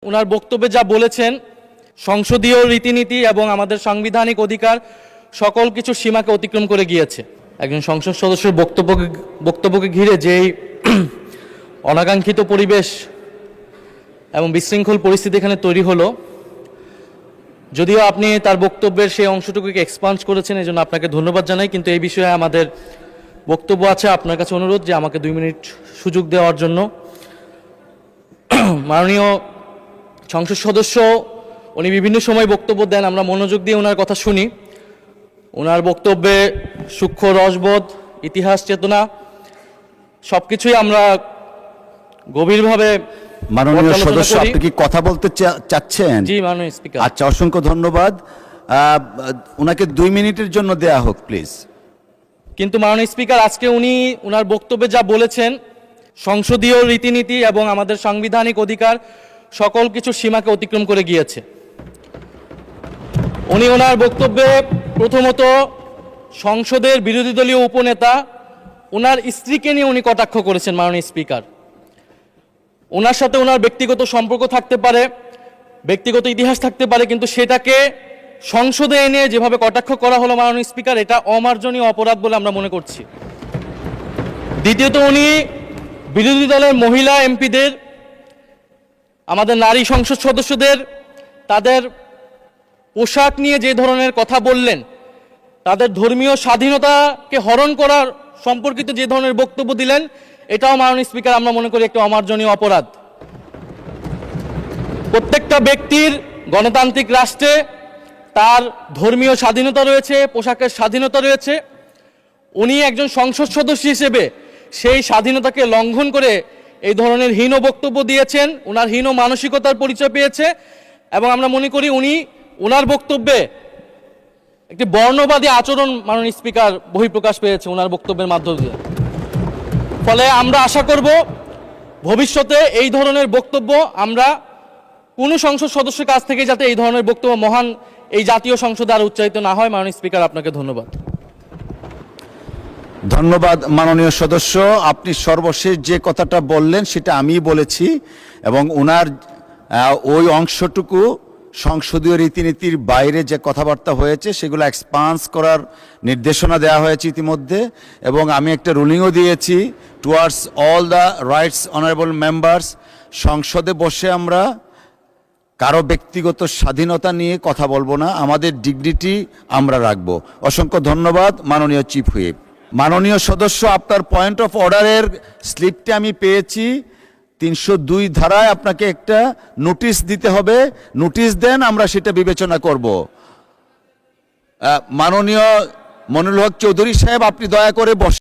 ওনার বক্তব্যে যা বলেছেন, সংসদীয় রীতিনীতি এবং আমাদের সাংবিধানিক অধিকার সকল কিছু সীমাকে অতিক্রম করে গিয়েছে। একজন সংসদ সদস্যের বক্তব্যকে ঘিরে যেই অনাকাঙ্ক্ষিত পরিবেশ এবং বিশৃঙ্খল পরিস্থিতি এখানে তৈরি হলো, যদিও আপনি তার বক্তব্যের সেই অংশটুকুকে এক্সপান্স করেছেন, এই জন্য আপনাকে ধন্যবাদ জানাই। কিন্তু এই বিষয়ে আমাদের বক্তব্য আছে। আপনার কাছে অনুরোধ যে আমাকে 2 মিনিট সুযোগ দেওয়ার জন্য। মাননীয় সংসদ সদস্য উনি বিভিন্ন সময় বক্তব্য দেন, আমরা মনোযোগ দিয়ে ওনার কথা শুনি। ওনার বক্তব্যে সূক্ষ্ম রসবোধ, ইতিহাস চেতনা সবকিছুই আমরা গভীরভাবে। মাননীয় সদস্য, আপনি কি কথা বলতে চাচ্ছেন? জি মাননীয় স্পিকার। আচ্ছা, অসংখ্য ধন্যবাদ। ওনাকে 2 মিনিটের জন্য দেয়া হোক প্লিজ। কিন্তু মাননীয় স্পিকার, আজকে উনি ওনার বক্তব্যে যা বলেছেন, সংসদীয় রীতিনীতি এবং আমাদের সাংবিধানিক অধিকার সকল কিছু সীমাকে অতিক্রম করে গিয়েছে। উনি ওনার বক্তব্যে প্রথমত সংসদের বিরোধী দলীয় উপনেতা ওনার স্ত্রীকে নিয়ে উনি কটাক্ষ করেছেন। মাননীয় স্পিকার, ওনার সাথে ওনার ব্যক্তিগত সম্পর্ক থাকতে পারে, ব্যক্তিগত ইতিহাস থাকতে পারে, কিন্তু সেটাকে সংসদে এনে যেভাবে কটাক্ষ করা হলো মাননীয় স্পিকার, এটা অমার্জনীয় অপরাধ বলে আমরা মনে করছি। দ্বিতীয়ত, উনি বিরোধী দলের মহিলা এমপিদের, আমাদের নারী সংসদ সদস্যদের তাদের পোশাক নিয়ে যে ধরনের কথা বললেন, তাদের ধর্মীয় স্বাধীনতাকে হরণ করার সম্পর্কিত যে ধরনের বক্তব্য দিলেন, এটাও মাননীয় স্পিকার আমরা মনে করি একটা অমার্জনীয় অপরাধ। প্রত্যেকটা ব্যক্তির গণতান্ত্রিক রাষ্ট্রে তার ধর্মীয় স্বাধীনতা রয়েছে, পোশাকের স্বাধীনতা রয়েছে। উনি একজন সংসদ সদস্য হিসেবে সেই স্বাধীনতাকে লঙ্ঘন করে এই ধরনের হীন বক্তব্য দিয়েছেন, ওনার হীন মানসিকতার পরিচয় পেয়েছে। এবং আমরা মনে করি উনি ওনার বক্তব্যে একটি বর্ণবাদী আচরণ মাননীয় স্পিকার বহিঃপ্রকাশ পেয়েছে ওনার বক্তব্যের মাধ্যমে দিয়ে। ফলে আমরা আশা করব ভবিষ্যতে এই ধরনের বক্তব্য আমরা কোনো সংসদ সদস্যের কাছ থেকে যাতে এই ধরনের বক্তব্য মহান এই জাতীয় সংসদে আর উচ্চারিত না হয়। মাননীয় স্পিকার, আপনাকে ধন্যবাদ। ধন্যবাদ মাননীয় সদস্য। আপনি সর্বশেষ যে কথাটা বললেন সেটা আমিই বলেছি, এবং ওনার ওই অংশটুকু সংসদীয় রীতিনীতির বাইরে যে কথাবার্তা হয়েছে সেগুলো এক্সপান্স করার নির্দেশনা দেওয়া হয়েছে ইতিমধ্যে, এবং আমি একটা রুলিংও দিয়েছি towards all the rights honourable members. সংসদে বসে আমরা কারো ব্যক্তিগত স্বাধীনতা নিয়ে কথা বলবো না, আমাদের ডিগনিটি আমরা রাখবো। অসংখ্য ধন্যবাদ মাননীয় চিফ হুইপ। মাননীয় সদস্য, আপনার পয়েন্ট অফ অর্ডারের স্লিপটি আমি পেয়েছি। 302 ধারায় আপনাকে একটা নোটিশ দিতে হবে, নোটিশ দেন, আমরা সেটা বিবেচনা করব। মাননীয় মনিরুল হক চৌধুরী সাহেব, আপনি দয়া করে বসে